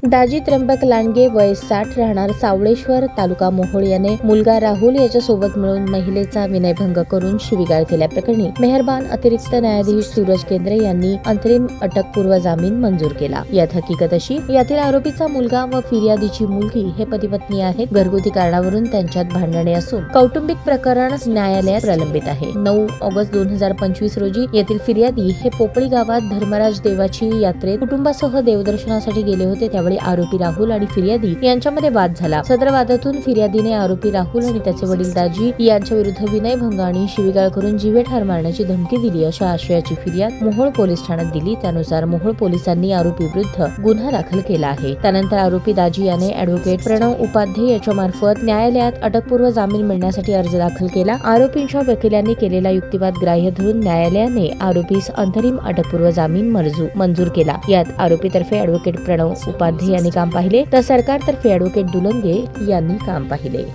दाजी त्र्यंबक लांडगे वय 60 राहणार सावळेश्वर तालुका मोहोळ याने मुलगा राहुल याच्या सोबत मिळून महिलेचा विनयभंग करून शिवीगाळ केल्याप्रकरणी मेहरबान अतिरिक्त न्यायाधीश सूरज केंद्रे यांनी अंतरिम अटकपूर्व जामीन मंजूर केला। यात हकीकत अशी, यातील आरोपीचा मुलगा व फिर्यादीची मुलगी हे पती पत्नी आहेत। घरगुती कारणावरून त्यांच्यात भांडणे असून कौटुंबिक प्रकरण न्यायालयात प्रलंबित आहे। 9 ऑगस्ट 2025 रोजी येथील फिर्यादी हे पोपळी गावात धर्मराज देवाची यात्रेत कुटुंबासह देवदर्शनासाठी गेले होते। त्यावेळी आरोपी राहुल आणि फिर्यादी यांच्यामध्ये वाद झाला। सदर वादातून फिर्यादीने आरोपी राहुल आणि त्याचे वडील दाजी यांच्या विरुद्ध विनयभंग आणि शिवीगाळ करून जीवेठार मारण्याची धमकी दिली अशा आशयाची फिर्याद मोहोळ पोलीस ठाण्यात दिली। त्यानुसार मोहोळ पोलिसांनी आरोपी विरुद्ध गुन्हा दाखल केला आहे। त्यानंतर आरोपी दाजी याने ॲडव्होकेट प्रणव उपाध्ये याच्या मार्फत न्यायालयात अटकपूर्व जामीन मिळण्यासाठी अर्ज दाखल केला। आरोपींच्या वकिलांनी केलेला युक्तिवाद ग्राह्य धरून न्यायालयाने आरोपीस अंतरिम अटकपूर्व जामीन मंजूर केला। यात आरोपीतर्फे ॲडव्होकेट प्रणव उपाध्ये यांनी काम पाहिले तर सरकारतर्फे ॲडव्होकेट दुलंगे यांनी काम पाहिले।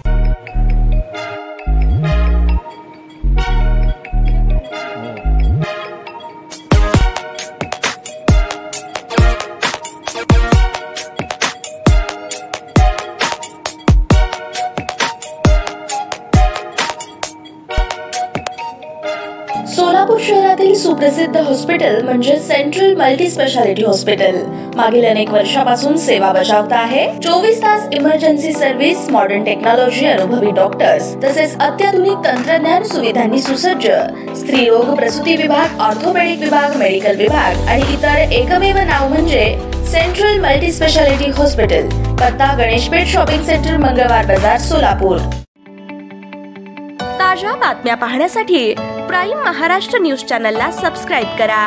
सोलापूर शहरातील सुप्रसिद्ध हॉस्पिटल म्हणजे सेंट्रल मल्टी स्पेशालिटी हॉस्पिटल मागील अनेक वर्षापासून सेवा बजावत आहे। 24 तास इमर्जन्सी सर्व्हिस, मॉडर्न टेक्नॉलॉजी, अनुभवी डॉक्टर्स तसेच अत्याधुनिक तंत्रज्ञान सुविधांनी सुसज्ज स्त्रीरोग प्रसूती विभाग, ऑर्थोपेडिक विभाग, मेडिकल विभाग आणि इतर एकमेव नाव म्हणजे सेंट्रल मल्टी स्पेशालिटी हॉस्पिटल। पत्ता गणेशपेठ शॉपिंग सेंटर, मंगळवार बाजार, सोलापूर। ताज्या बातम्या पाहण्यासाठी प्राईम महाराष्ट्र न्यूज चॅनलला सबस्क्राइब करा।